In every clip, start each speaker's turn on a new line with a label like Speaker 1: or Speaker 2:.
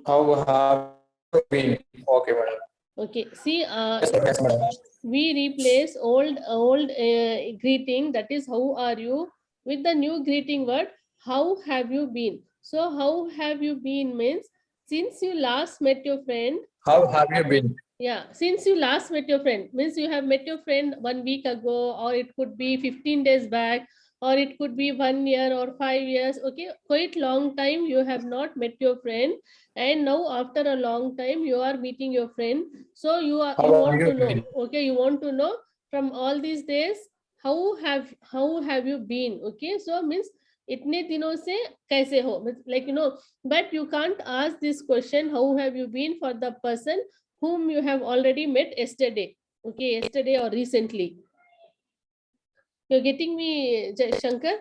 Speaker 1: How have you been? Okay, madam.
Speaker 2: Okay, see,
Speaker 1: Yes, madam.
Speaker 2: we replace old greeting, that is how are you, with the new greeting word how have you been. So how have you been means since you last met your friend.
Speaker 1: How have you been?
Speaker 2: Yeah, since you last met your friend means you have met your friend 1 week ago, or it could be 15 days back, or it could be 1 year or 5 years. Okay, quite long time you have not met your friend, and now after a long time you are meeting your friend. So you
Speaker 1: How have
Speaker 2: want
Speaker 1: you
Speaker 2: to know.
Speaker 1: been?
Speaker 2: Okay, you want to know from all these days how have you been. Okay, so means इतने दिनों से कैसे हो, like but you can't ask this question how have you been for the person whom you have already met yesterday. Okay, yesterday or recently. You're getting me, Shankar?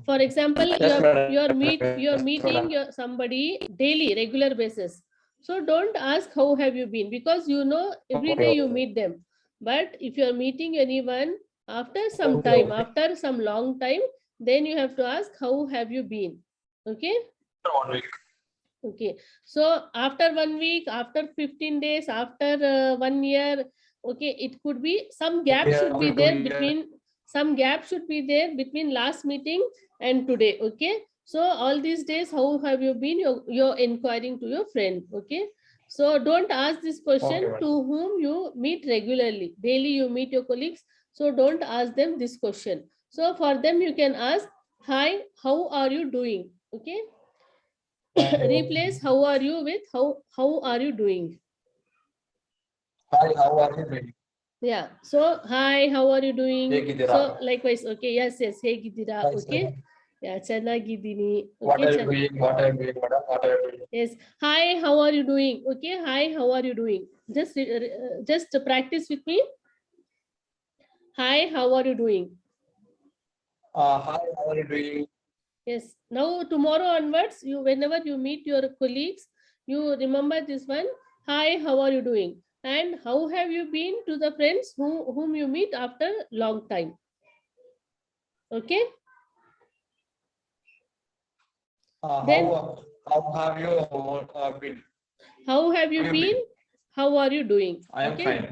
Speaker 2: For example,
Speaker 1: Yes, madam.
Speaker 2: you're
Speaker 1: Yes,
Speaker 2: meeting
Speaker 1: madam.
Speaker 2: somebody daily, regular basis. So don't ask how have you been, because every day
Speaker 1: Okay.
Speaker 2: you meet them. But if you're meeting anyone after some time, after some long time, then you have to ask how have you been. Okay.
Speaker 1: 1 week.
Speaker 2: Okay, so after 1 week, after 15 days, after 1 year, okay, it could be some gap
Speaker 1: Yeah,
Speaker 2: should be
Speaker 1: after 2
Speaker 2: there
Speaker 1: years.
Speaker 2: between, some gap should be there between last meeting and today. Okay, so all these days, how have you been? You're inquiring to your friend. Okay, so don't ask this question
Speaker 1: Okay, madam.
Speaker 2: to whom you meet regularly. Daily you meet your colleagues, so don't ask them this question. So for them, you can ask, "Hi, how are you doing?" Okay. Replace how are you with how are you doing.
Speaker 1: Hi, how are you doing?
Speaker 2: Yeah, so hi, how are you doing?
Speaker 1: ಹೇಗಿದ್ದೀರಾ?
Speaker 2: So likewise, okay, yes, ಹೇಗಿದ್ದೀರಾ?
Speaker 1: Hi, sir.
Speaker 2: Okay, yeah, ಚೆನ್ನಾಗಿದ್ದೀನಿ.
Speaker 1: What
Speaker 2: Okay,
Speaker 1: are you doing? What are you doing, madam? What are you doing?
Speaker 2: yes, hi, how are you doing? Okay, hi, how are you doing? Just practice with me. Hi, how are you doing?
Speaker 1: Hi, how are you doing?
Speaker 2: Yes, now tomorrow onwards, you whenever you meet your colleagues, you remember this one. Hi, how are you doing? And how have you been to the friends whom you meet after long time. Okay, then
Speaker 1: How have you been?
Speaker 2: how have you
Speaker 1: Have you
Speaker 2: been,
Speaker 1: been?
Speaker 2: how are you doing?
Speaker 1: I am
Speaker 2: Okay,
Speaker 1: fine.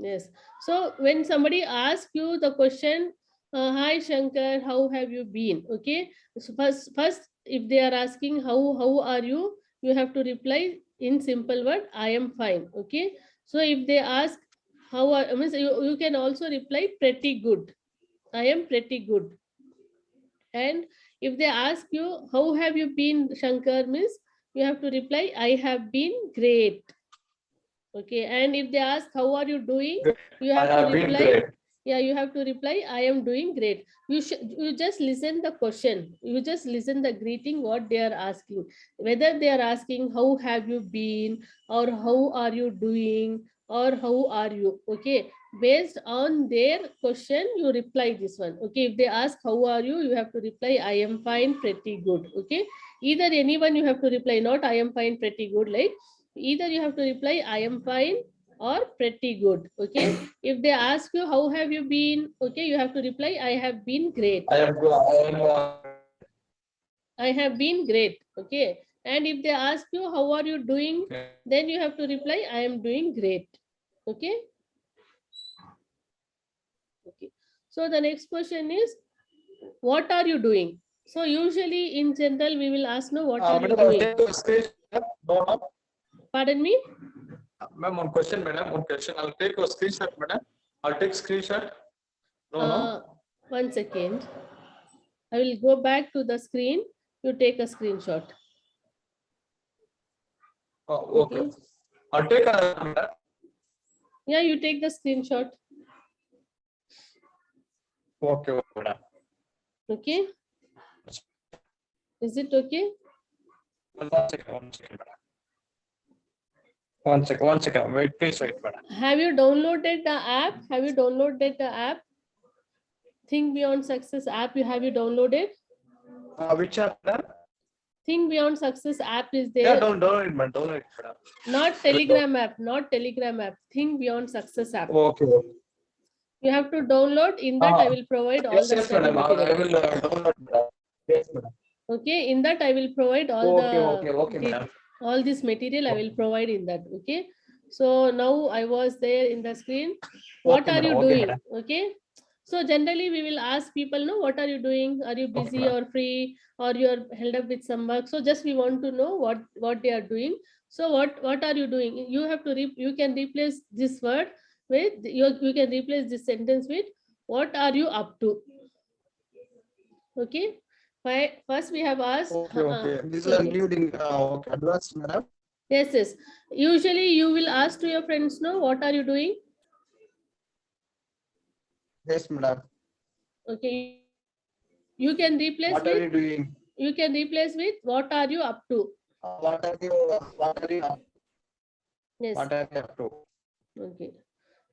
Speaker 2: yes. So when somebody asks you the question, hi Shankar, how have you been? Okay, so first if they are asking how are you, you have to reply in simple word, I am fine. Okay, so if they ask how are, means you can also reply pretty good, I am pretty good. And if they ask you how have you been Shankar, means you have to reply I have been great. Okay, and if they ask how are you doing, you
Speaker 1: I
Speaker 2: have to
Speaker 1: have been
Speaker 2: reply,
Speaker 1: great.
Speaker 2: yeah, you have to reply I am doing great. You just listen the question, you just listen the greeting what they are asking, whether they are asking how have you been, or how are you doing, or how are you. Okay, based on their question you reply this one. Okay, if they ask how are you, you have to reply I am fine, pretty good. Okay, either anyone you have to reply, not I am fine, pretty good, like either you have to reply I am fine or pretty good. Okay, if they ask you how have you been, okay, you have to reply I have been great.
Speaker 1: I am good.
Speaker 2: I have been great. Okay, and if they ask you how are you doing, then you have to reply I am doing great. Okay, okay, so the next question is what are you doing. So usually in general we will ask, no, what are you
Speaker 1: Madam, I'll
Speaker 2: doing.
Speaker 1: take a screenshot. No, no.
Speaker 2: Pardon me.
Speaker 1: Ma'am, one question, madam. One question. I'll take a screenshot, madam. I'll take screenshot. No, no.
Speaker 2: One second, I will go back to the screen, you take a screenshot.
Speaker 1: Oh, okay.
Speaker 2: Okay,
Speaker 1: I'll take a madam.
Speaker 2: yeah, you take the screenshot.
Speaker 1: Okay, madam.
Speaker 2: Okay, is it okay?
Speaker 1: One second, madam. One second. Wait, please wait, madam.
Speaker 2: Have you downloaded the app? Have you downloaded the app? Think Beyond Success app, have you downloaded?
Speaker 1: Which app, madam?
Speaker 2: Think Beyond Success app is
Speaker 1: Yeah,
Speaker 2: there.
Speaker 1: don't it, madam. Don't it, madam.
Speaker 2: Not Telegram app, not Telegram app. Think Beyond Success app.
Speaker 1: Okay.
Speaker 2: You have to download. In that, I will provide all
Speaker 1: Yes,
Speaker 2: the
Speaker 1: yes,
Speaker 2: study
Speaker 1: madam. I
Speaker 2: material.
Speaker 1: will download, madam. Yes, madam.
Speaker 2: Okay, in that I will provide all
Speaker 1: Okay,
Speaker 2: the
Speaker 1: madam.
Speaker 2: all this material I will provide in that. Okay, so now I was there in the screen. What
Speaker 1: Okay,
Speaker 2: are
Speaker 1: madam.
Speaker 2: you
Speaker 1: Okay,
Speaker 2: doing?
Speaker 1: madam.
Speaker 2: Okay, so generally we will ask people, no, what are you doing? Are you busy
Speaker 1: madam.
Speaker 2: or free, or you are held up with some work? So just we want to know what they are doing. So what are you doing? You have to you can replace this word with you can replace this sentence with what are you up to? Okay. First we have asked.
Speaker 1: Okay. This is
Speaker 2: Okay.
Speaker 1: including okay, advance, madam.
Speaker 2: Yes, yes. Usually you will ask to your friends, no, what are you doing?
Speaker 1: Yes, madam.
Speaker 2: Okay. You can replace
Speaker 1: What are
Speaker 2: with
Speaker 1: you doing?
Speaker 2: what are you up to?
Speaker 1: What are you? What are you?
Speaker 2: Yes.
Speaker 1: What are you up to?
Speaker 2: Okay.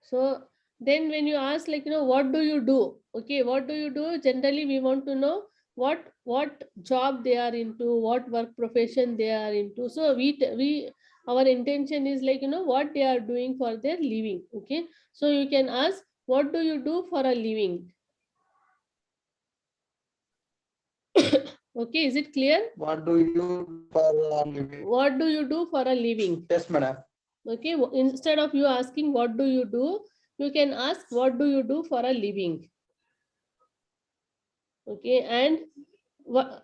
Speaker 2: So then when you ask like, what do you do? Okay, what do you do? Generally we want to know what job they are into, what work profession they are into. So we our intention is like, what they are doing for their living. Okay. So you can ask, what do you do for a living? Okay, is it clear?
Speaker 1: What do you for a living?
Speaker 2: What do you do for a living?
Speaker 1: Yes, madam.
Speaker 2: Okay, instead of you asking what do you do, you can ask what do you do for a living? Okay, and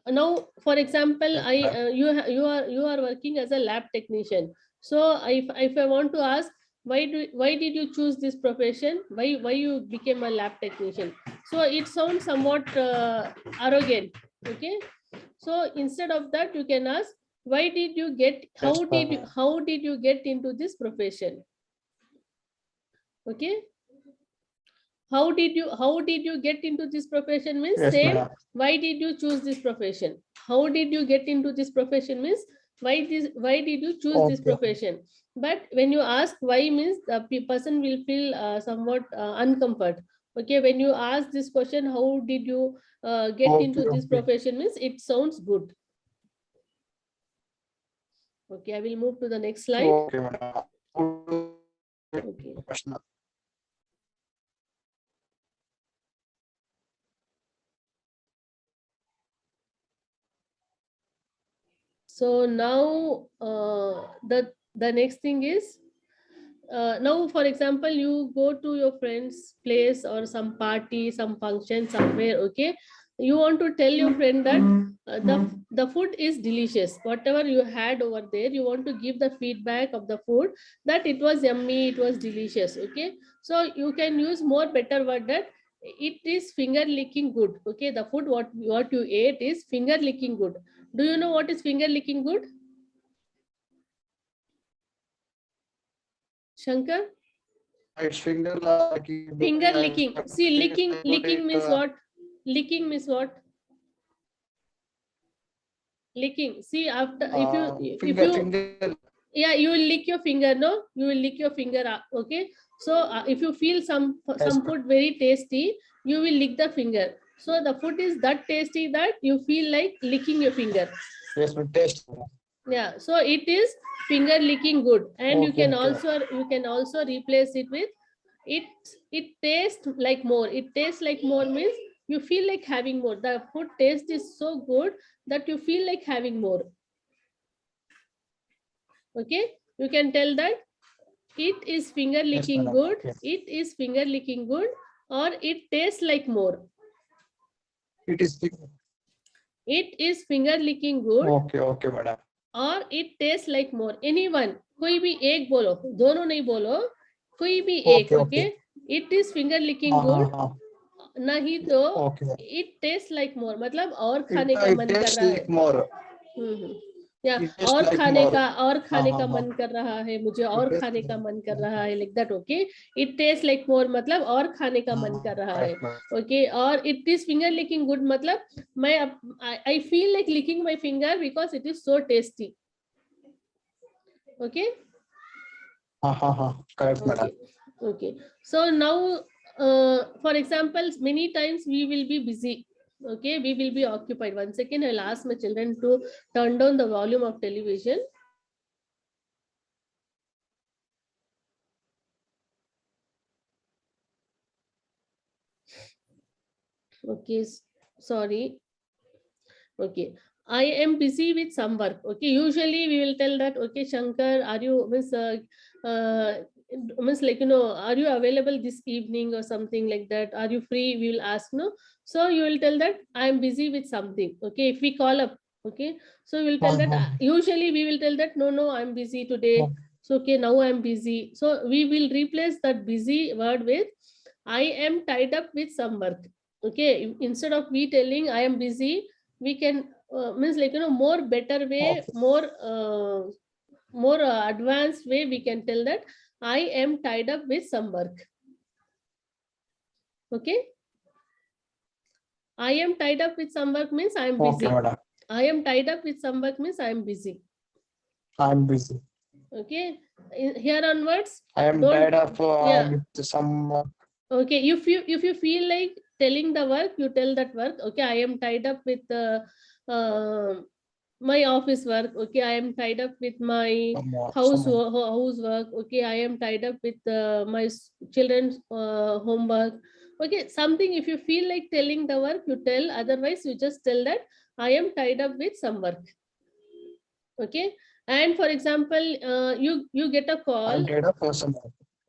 Speaker 2: now for example,
Speaker 1: Yes,
Speaker 2: I
Speaker 1: madam.
Speaker 2: you are working as a lab technician. So if I want to ask, why did you choose this profession? Why you became a lab technician? So it sounds somewhat arrogant. Okay, so instead of that you can ask, why did you get
Speaker 1: Yes, madam.
Speaker 2: how did you get into this profession? Okay, how did you get into this profession means
Speaker 1: Yes,
Speaker 2: same.
Speaker 1: madam.
Speaker 2: Why did you choose this profession? How did you get into this profession means why did you choose this
Speaker 1: Okay.
Speaker 2: profession? But when you ask why means the person will feel somewhat uncomfort. Okay, when you ask this question, how did you get
Speaker 1: Okay.
Speaker 2: into this
Speaker 1: Okay.
Speaker 2: profession means it sounds good. Okay, I will move to the next slide.
Speaker 1: Okay, madam.
Speaker 2: Okay.
Speaker 1: Question.
Speaker 2: So now the next thing is now for example you go to your friend's place or some party, some function somewhere. Okay, you want to tell your friend that the food is delicious, whatever you had over there. You want to give the feedback of the food that it was yummy, it was delicious. Okay, so you can use more better word that it is finger licking good. Okay, the food what you ate is finger licking good. Do you know what is finger licking good, Shankar?
Speaker 1: It's finger like
Speaker 2: Finger licking. See, licking means what? Licking means what? Licking. See, after if
Speaker 1: finger
Speaker 2: you
Speaker 1: finger.
Speaker 2: yeah, you will lick your finger. No, you will lick your finger. Okay. So if you feel
Speaker 1: Yes,
Speaker 2: some food very tasty, you will lick the finger. So the food is that tasty that you feel like licking your finger.
Speaker 1: yes, but taste.
Speaker 2: Yeah, so it is finger licking good. And
Speaker 1: Okay, okay.
Speaker 2: you can also replace it with it it tastes like more. It tastes like more means you feel like having more. The food taste is so good that you feel like having more. Okay, you can tell that it is finger
Speaker 1: Yes,
Speaker 2: licking
Speaker 1: madam.
Speaker 2: good,
Speaker 1: Okay.
Speaker 2: it is finger licking good, or it tastes like more.
Speaker 1: It is
Speaker 2: It is finger licking good
Speaker 1: okay, okay, madam.
Speaker 2: और it taste like more anyone कोई भी एक बोलो दोनों नहीं बोलो कोई भी एक
Speaker 1: Okay,
Speaker 2: okay
Speaker 1: okay.
Speaker 2: It is finger licking good
Speaker 1: Uh,
Speaker 2: नहीं तो
Speaker 1: okay.
Speaker 2: It taste like more मतलब और
Speaker 1: It,
Speaker 2: खाने का
Speaker 1: it
Speaker 2: मन कर
Speaker 1: tastes
Speaker 2: रहा है
Speaker 1: like more.
Speaker 2: या
Speaker 1: It tastes like more.
Speaker 2: और खाने का
Speaker 1: Uh,
Speaker 2: मन कर रहा है मुझे
Speaker 1: it
Speaker 2: और
Speaker 1: tastes
Speaker 2: खाने का
Speaker 1: like
Speaker 2: मन कर रहा है like that okay it taste like more मतलब और खाने का मन कर रहा है
Speaker 1: correct, madam.
Speaker 2: ओके और it is finger licking good मतलब मैं I feel like licking my finger because it is so tasty okay
Speaker 1: Correct, madam.
Speaker 2: okay so now for example many times we will be busy. Okay, we will be occupied. One second, I'll ask my children to turn down the volume of television. Okay, sorry. Okay, I am busy with some work. Okay, usually we will tell that, okay, Shankar, are you means like, are you available this evening or something like that? Are you free? We will ask, no. So you will tell that I am busy with something. Okay, if we call up, okay, so we will tell that usually we will tell that no, I'm busy today. So okay, now I'm busy. So we will replace that busy word with I am tied up with some work. Okay, instead of we telling I am busy, we can means like, more better way, more advanced way, we can tell that I am tied up with some work. Okay, I am tied up with some work means I am busy.
Speaker 3: Madam.
Speaker 2: I am tied up with some work means I am busy.
Speaker 3: I'm busy.
Speaker 2: Okay, here onwards
Speaker 3: I am
Speaker 2: don't-
Speaker 3: tired of
Speaker 2: yeah.
Speaker 3: with some.
Speaker 2: Okay, if you feel like telling the work, you tell that work. Okay, I am tied up with my office work. Okay, I am tied up with my housework. Okay, I am tied up with my children's homework. Okay, something, if you feel like telling the work, you tell. Otherwise, you just tell that I am tied up with some work. Okay, and for example, you get a call.
Speaker 3: I'm tired of some.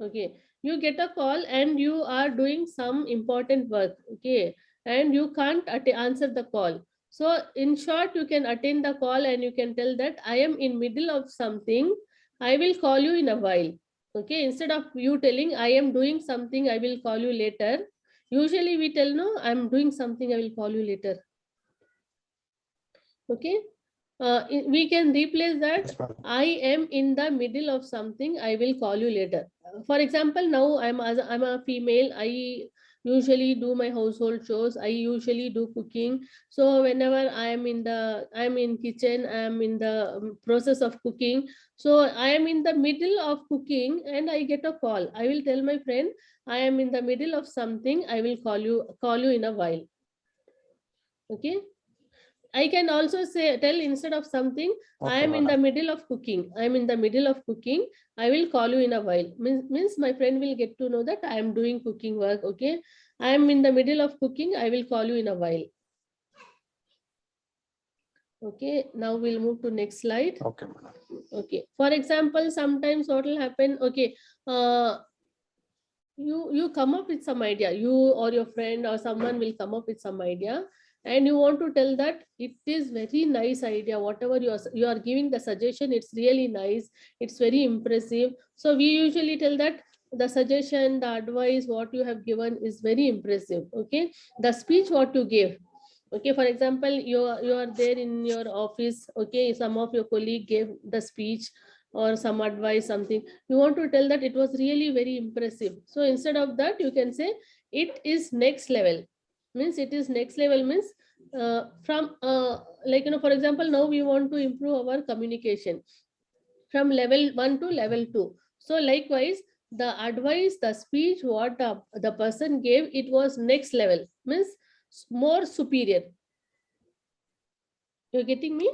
Speaker 2: Okay, you get a call and you are doing some important work. Okay, and you can't answer the call. So in short, you can attend the call and you can tell that I am in middle of something, I will call you in a while. Okay, instead of you telling I am doing something, I will call you later, usually we tell no, I'm doing something, I will call you later. Okay, we can replace that I am in the middle of something, I will call you later. For example, now I'm a female, I usually do my household chores, I usually do cooking. So whenever I'm in kitchen, I'm in the process of cooking, so I am in the middle of cooking and I get a call, I will tell my friend I am in the middle of something, I will call you in a while. Okay, I can also tell instead of something, I am in the middle of cooking. I am in the middle of cooking. I will call you in a while. Means my friend will get to know that I am doing cooking work. Okay, I am in the middle of cooking. I will call you in a while. Okay, now we'll move to next slide.
Speaker 3: Okay, madam.
Speaker 2: Okay, for example, sometimes what will happen? Okay, you come up with some idea. You or your friend or someone will come up with some idea, and you want to tell that it is very nice idea, whatever you are giving the suggestion, it's really nice, it's very impressive. So we usually tell that the suggestion, the advice what you have given is very impressive. Okay, the speech what you gave. Okay, for example, you are there in your office. Okay, some of your colleague gave the speech or some advice, something, you want to tell that it was really very impressive. So instead of that, you can say it is next level. Means it is next level means from like, for example, now we want to improve our communication from level 1 to level 2. So likewise, the advice, the speech what the person gave, it was next level, means more superior. You're getting me,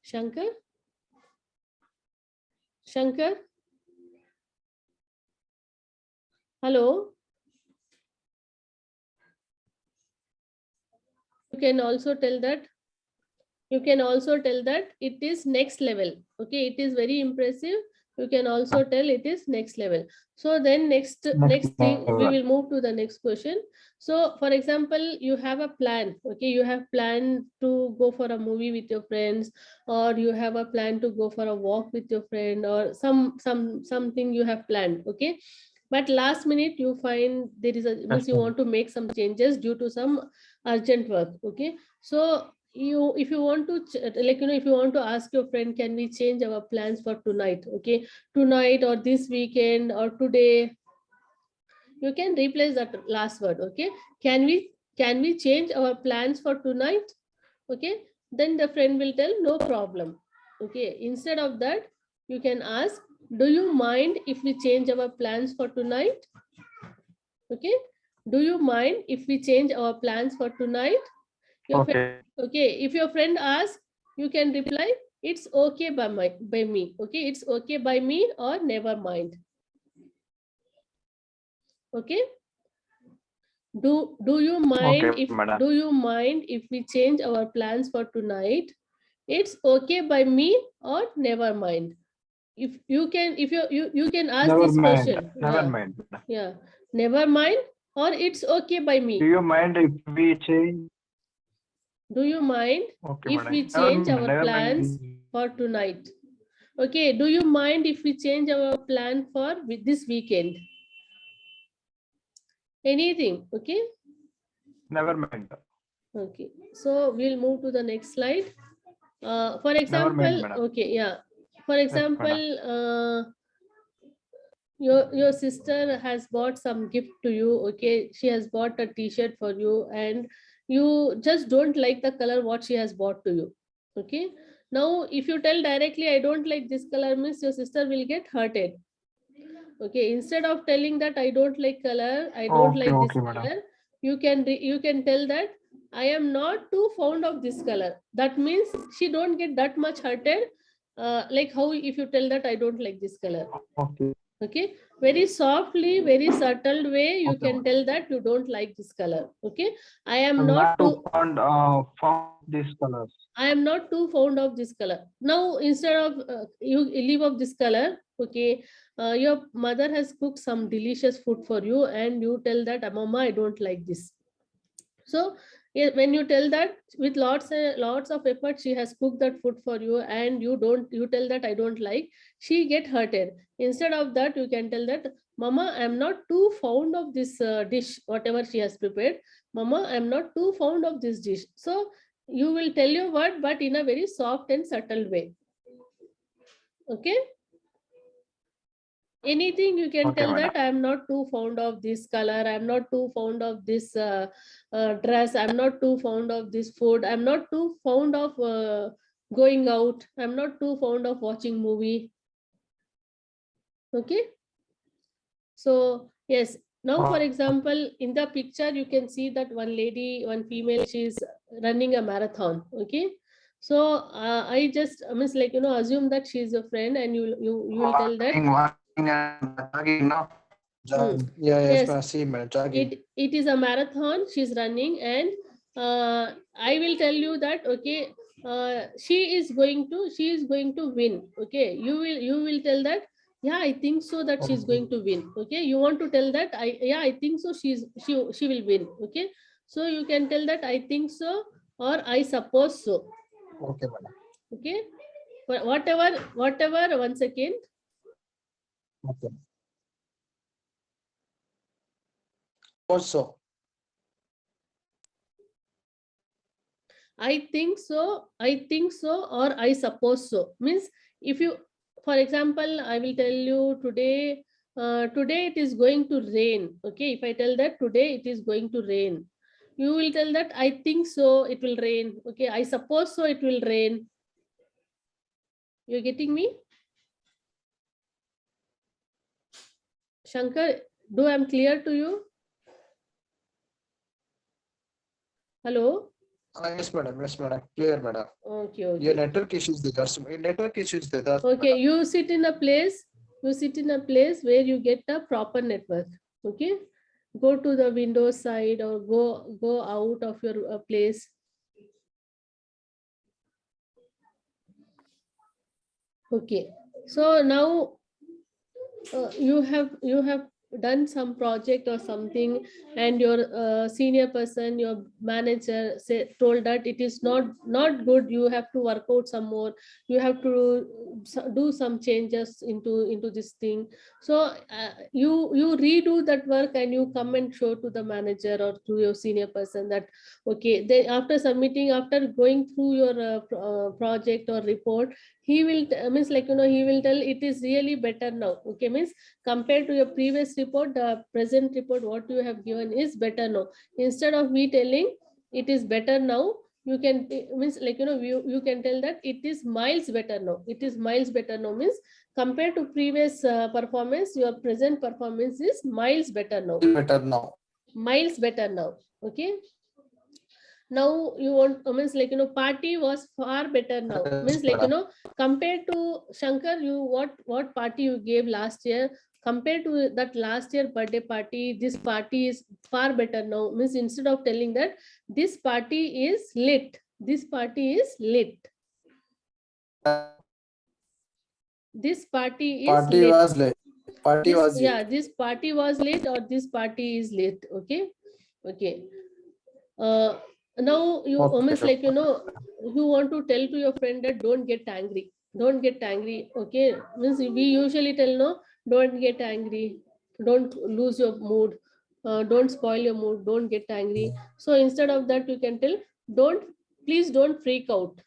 Speaker 2: Shankar? Shankar? Hello? You can also tell that it is next level. Okay, it is very impressive. You can also tell it is next level. So then next thing, we will move to the next question. So for example, you have a plan. Okay, you have planned to go for a movie with your friends, or you have a plan to go for a walk with your friend, or something you have planned. Okay, but last minute you find there is means you want to make some changes due to some urgent work. Okay, so if you want to if you want to ask your friend, can we change our plans for tonight? Okay, tonight or this weekend or today, you can replace that last word. Okay, can we change our plans for tonight? Okay, then the friend will tell no problem. Okay, instead of that, you can ask, do you mind if we change our plans for tonight? Okay, do you mind if we change our plans for tonight? Okay, if your friend asks, you can reply, it's okay by me. Okay, it's okay by me, or never mind. Okay, Do you mind
Speaker 4: Okay,
Speaker 2: if
Speaker 4: madam.
Speaker 2: do you mind if we change our plans for tonight? It's okay by me or never mind. If you can, if you can ask
Speaker 4: Never
Speaker 2: this
Speaker 4: mind.
Speaker 2: question.
Speaker 4: Never
Speaker 2: Yeah,
Speaker 4: mind. madam.
Speaker 2: yeah. Never mind or it's okay by
Speaker 4: Do
Speaker 2: me.
Speaker 4: you mind if we change?
Speaker 2: Do you mind
Speaker 4: Okay,
Speaker 2: if we
Speaker 4: madam.
Speaker 2: change our
Speaker 4: Never
Speaker 2: plans
Speaker 4: mind.
Speaker 2: for tonight? Okay, do you mind if we change our plan for this weekend? Anything, okay?
Speaker 4: Never mind.
Speaker 2: Okay, so we'll move to the next slide. For
Speaker 4: Never mind,
Speaker 2: example,
Speaker 4: madam.
Speaker 2: okay, yeah. For
Speaker 4: Yes, madam.
Speaker 2: example, your sister has bought some gift to you, okay? She has bought a t-shirt for you and you just don't like the color what she has bought to you, okay? Now, if you tell directly, I don't like this color, means your sister will get hurted. Okay, instead of telling that I don't like color, I don't
Speaker 4: Okay,
Speaker 2: like this
Speaker 4: okay, madam.
Speaker 2: color, you can tell that I am not too fond of this color. That means she don't get that much hurted, like how if you tell that I don't like this color.
Speaker 4: Okay.
Speaker 2: Okay, very softly, very subtle way you
Speaker 4: Okay,
Speaker 2: can
Speaker 4: madam.
Speaker 2: tell that you don't like this color. Okay, I am
Speaker 4: I'm
Speaker 2: not
Speaker 4: too
Speaker 2: too
Speaker 4: fond these colors.
Speaker 2: I am not too fond of this color. Now, instead of you leave of this color, okay, your mother has cooked some delicious food for you, and you tell that, Mama, I don't like this. So, yeah, when you tell that with lots of effort, she has cooked that food for you, and you tell that I don't like, she get hurted. Instead of that, you can tell that, Mama, I am not too fond of this dish, whatever she has prepared. Mama, I am not too fond of this dish. So you will tell your word, but in a very soft and subtle way. Okay. Anything you can
Speaker 4: Okay,
Speaker 2: tell
Speaker 4: madam.
Speaker 2: that I am not too fond of this color, I'm not too fond of this dress, I'm not too fond of this food, I'm not too fond of going out, I'm not too fond of watching movie. Okay, so yes, now for example, in the picture you can see that one lady, one female, she is running a marathon. Okay, so I just means like assume that she is a friend, and you will tell that
Speaker 4: Walking and jogging, no?
Speaker 3: Jogging. Yeah, yes,
Speaker 2: yes,
Speaker 3: madam. See, madam. Jogging.
Speaker 2: it is a marathon she's running, and I will tell you that okay, she is going to win. Okay, you will tell that yeah, I think so that she's
Speaker 3: Okay.
Speaker 2: going to win. Okay, you want to tell that I think so she will win. Okay, so you can tell that I think so or I suppose so.
Speaker 3: Okay, madam.
Speaker 2: Okay, but whatever, one second.
Speaker 3: Okay. Also,
Speaker 2: I think so, or I suppose so. Means if you, for example, I will tell you today, today it is going to rain. Okay, if I tell that today it is going to rain, you will tell that I think so it will rain. Okay, I suppose so it will rain. You're getting me? Shankar, do I am clear to you? Hello?
Speaker 3: yes, madam. Yes, madam. Clear, madam.
Speaker 2: Okay,
Speaker 3: Your
Speaker 2: okay.
Speaker 3: network issues there. Network issues there.
Speaker 2: Okay, you sit in a place, where you get a proper network. Okay, go to the Windows side or go out of your place. Okay, so now you have done some project or something, and your senior person, your manager told that it is not good, you have to work out some more, you have to do some changes into this thing. So you redo that work and you come and show to the manager or to your senior person that okay, they after submitting, after going through your project or report, he will means like he will tell it is really better now. Okay, means compared to your previous report, the present report what you have given is better now. Instead of me telling it is better now, you can means like you can tell that it is miles better now. It is miles better now means compared to previous performance, your present performance is miles better now.
Speaker 3: Better now.
Speaker 2: Miles better now. Okay, now you want means like party was far better now.
Speaker 3: Yes,
Speaker 2: Means like
Speaker 3: madam.
Speaker 2: compared to Shankar, you what party you gave last year compared to that last year birthday party, this party is far better now. Means instead of telling that this party is lit, this party is lit. This party is
Speaker 3: Party
Speaker 2: lit.
Speaker 3: was late. Party
Speaker 2: This,
Speaker 3: was
Speaker 2: yeah,
Speaker 3: late.
Speaker 2: this party was late or this party is late. Okay. Okay. Now you
Speaker 3: Okay.
Speaker 2: almost like, you know, you want to tell to your friend that don't get angry. Don't get angry. Okay. Means we usually tell, no, don't get angry. Don't lose your mood. Don't spoil your mood. Don't get angry. So instead of that, you can tell, please don't freak out.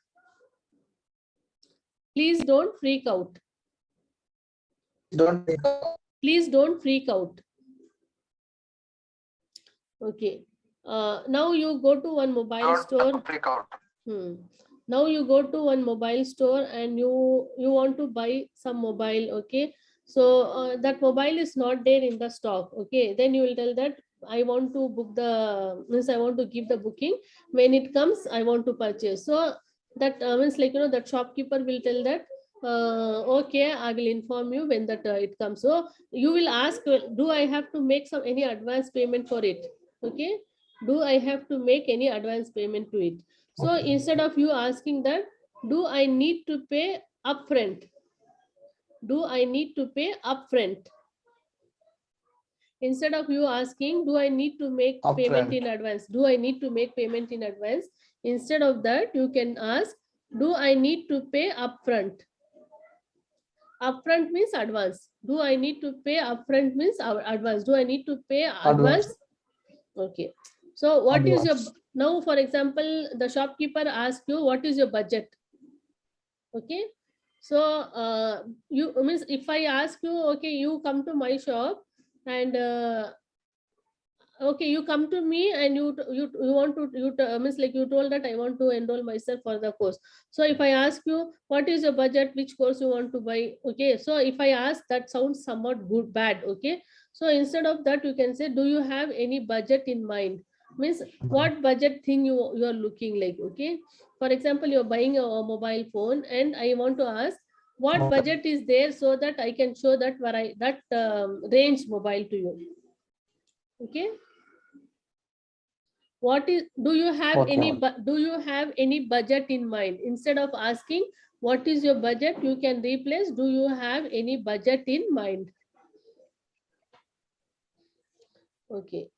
Speaker 2: Please don't freak out.
Speaker 3: Don't
Speaker 2: Please don't freak out. Okay. Now you go to one mobile store.
Speaker 4: freak out.
Speaker 2: Now you go to one mobile store and you want to buy some mobile. Okay. So that mobile is not there in the stock. Okay. Then you will tell that I want to book the, means I want to give the booking. When it comes, I want to purchase. So that means like, you know, that shopkeeper will tell that, okay, I will inform you when that it comes. So you will ask, do I have to make any advance payment for it? Okay. Do I have to make any advance payment to it? So
Speaker 3: Okay.
Speaker 2: instead of you asking that, do I need to pay upfront? Do I need to pay upfront? Instead of you asking, do I need to make payment
Speaker 3: Upfront.
Speaker 2: in advance? Do I need to make payment in advance? Instead of that, you can ask, do I need to pay upfront? Upfront means advance. Do I need to pay upfront means advance? Do I need to pay advance? Okay. So what is your,
Speaker 3: Advance.
Speaker 2: now for example, the shopkeeper asks you, what is your budget? Okay. So you means if I ask you, okay, you come to my shop and okay, you come to me and you want to, means like you told that I want to enroll myself for the course. So if I ask you, what is your budget, which course you want to buy? Okay. So if I ask, that sounds somewhat good, bad. Okay. So instead of that, you can say, do you have any budget in mind? Means what budget thing you are looking like? Okay. For example, you're buying a mobile phone and I want to ask, what
Speaker 3: Okay.
Speaker 2: budget is there so that I can show that range mobile to you. Okay. What is, do you have
Speaker 3: Okay.
Speaker 2: any budget in mind? Instead of asking what is your budget, you can replace, do you have any budget in mind? Okay.